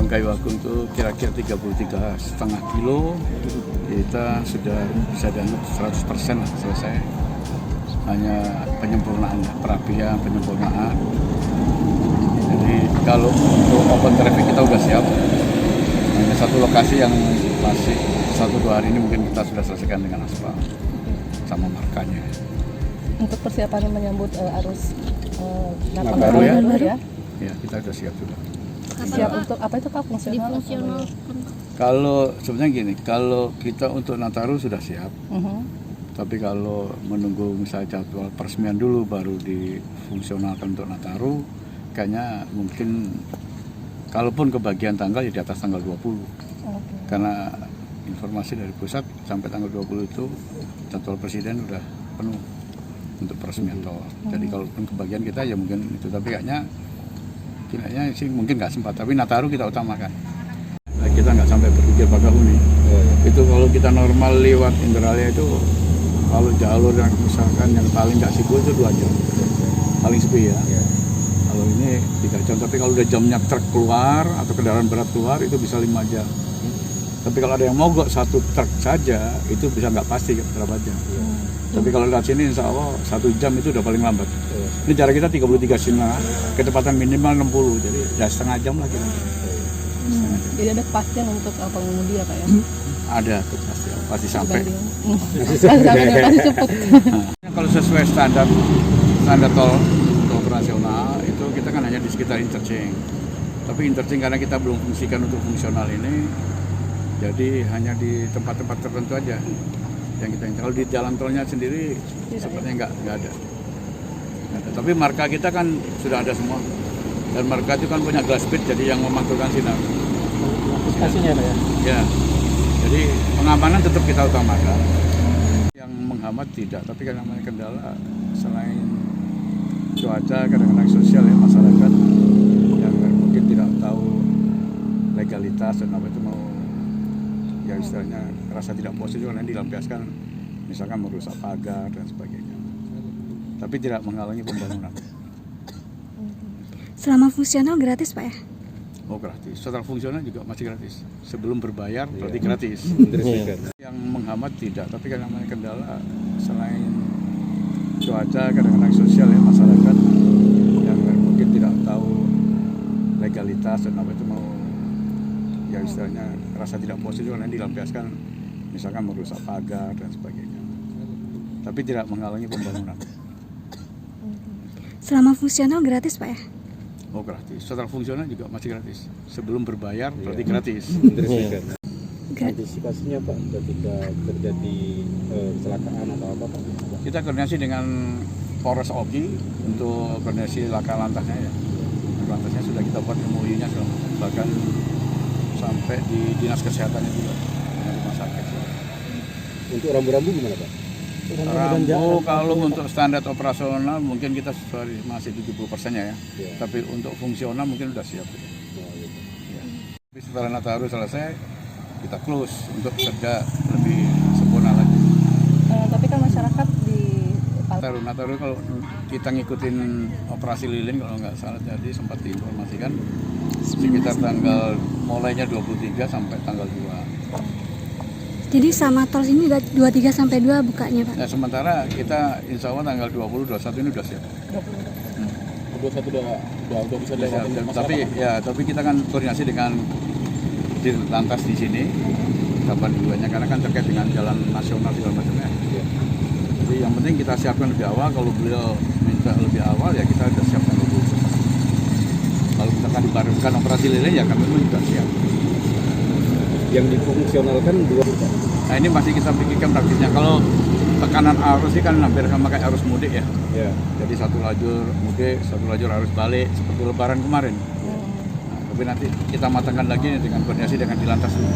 Kayu Agung itu kira-kira 33,5 kilo, kita sudah bisa dianggap 100% lah selesai. Hanya penyempurnaan, perapian, penyempurnaan. Jadi kalau untuk open traffic kita sudah siap. Hanya satu lokasi yang masih 1-2 hari ini mungkin kita sudah selesaikan dengan aspal sama markanya. Untuk persiapan menyambut arus Nataru ya? Ya, kita sudah siap juga. Siap untuk apa itu Pak, fungsional? Kalau sebenarnya gini, kalau kita untuk Nataru sudah siap. Tapi kalau menunggu misalnya jadwal peresmian dulu baru difungsionalkan untuk Nataru, kayaknya mungkin kalaupun kebagian tanggal ya di atas tanggal 20. Karena informasi dari pusat sampai tanggal 20 itu jadwal presiden udah penuh untuk peresmian tol. Jadi kalaupun kebagian kita ya mungkin itu, tapi kayaknya sih mungkin nggak sempat. Tapi Nataru kita utamakan. Nah, kita nggak sampai berpikir Bakahuni. Itu kalau kita normal lewat Indralaya itu kalau jalur yang misalkan yang paling nggak sibuk itu 2 jam, paling sepi ya. Kalau ini 3 jam, tapi kalau udah jamnya truk keluar atau kendaraan berat keluar itu bisa 5 jam. Tapi kalau ada yang mogok 1 truk saja itu bisa nggak pasti berapa jam. Tapi kalau lewat sini insya Allah 1 jam itu udah paling lambat. Ini jarak kita 33,5, kecepatan minimal 60, jadi ya setengah jam lah kita. Jadi ada kepastian untuk pengemudi ya Pak ya? Ada kepastian, pasti sampai. Pasti cukup. Kalau sesuai standar tol operasional itu kita kan hanya di sekitar interchange. Tapi interchange karena kita belum fungsikan untuk fungsional ini, jadi hanya di tempat-tempat tertentu aja yang kita. Kalau di jalan tolnya sendiri sepertinya nggak ada. Tapi marka kita kan sudah ada semua. Dan marka itu kan punya glass speed, jadi yang memantulkan sinar. Stasiunnya Pak ya? Ya. Jadi pengamanan tetap kita utamakan. Yang menghambat tidak, tapi kan namanya kendala selain cuaca, kadang-kadang sosial ya, masyarakat yang mungkin tidak tahu legalitas dan apa itu mau ya istilahnya rasa tidak puas itu yang dilampiaskan, misalkan merusak pagar dan sebagainya. Tapi tidak menghalangi pembangunan. Selama fungsional gratis Pak ya? Oh gratis, setelah fungsional juga masih gratis. Sebelum berbayar berarti gratis. Yang menghambat tidak, tapi kan namanya kendala selain cuaca, kadang-kadang sosial ya, masyarakat yang mungkin tidak tahu legalitas dan apa itu mau ya istilahnya rasa tidak puas itu yang dilampiaskan, misalkan merusak pagar dan sebagainya. Tapi tidak menghalangi pembangunan. Selama fungsional gratis Pak ya? Oh gratis, setelah fungsional juga masih gratis. Sebelum berbayar berarti gratis. Antisipasinya Pak ketika terjadi kecelakaan atau apa Pak? Kita koordinasi dengan Polres Oki untuk koordinasi laka lantasnya ya. Lantasnya sudah kita buat MOU-nya bahkan sampai di dinas kesehatannya juga dengan rumah sakit. Untuk rambu-rambu gimana Pak? Rambu kalau untuk standar operasional mungkin kita masih 70% ya. Tapi untuk fungsional mungkin sudah siap. Ya. Tapi setelah Nataru selesai kita close untuk kerja lebih sempurna lagi. Tapi kan masyarakat di Nataru kalau kita ngikutin operasi lilin kalau nggak salah jadi sempat diinformasikan sekitar tanggal mulainya 23 sampai tanggal 2. Jadi sama tol ini 23 sampai 2 bukanya Pak? Nah sementara kita insya Allah tanggal 20, 21 ini udah siap. 21 udah bisa dilewatin. Tapi kita kan koordinasi dengan di lantas di sini kapan duanya karena kan terkait dengan jalan nasional segala macamnya. Jadi yang penting kita siapkan lebih awal. Kalau beliau minta lebih awal ya kita sudah siapkan lebih cepat. Kalau misalkan dibarukan operasi lilin ya kami pun juga siap. Yang difungsionalkan 2. Nah ini masih kita pikirkan praktisnya. Kalau tekanan arus ini kan hampir sama kayak arus mudik ya. Jadi satu lajur mudik, satu lajur arus balik seperti lebaran kemarin. Nah, tapi nanti kita matangkan lagi dengan koordinasi dengan di lantas dulu.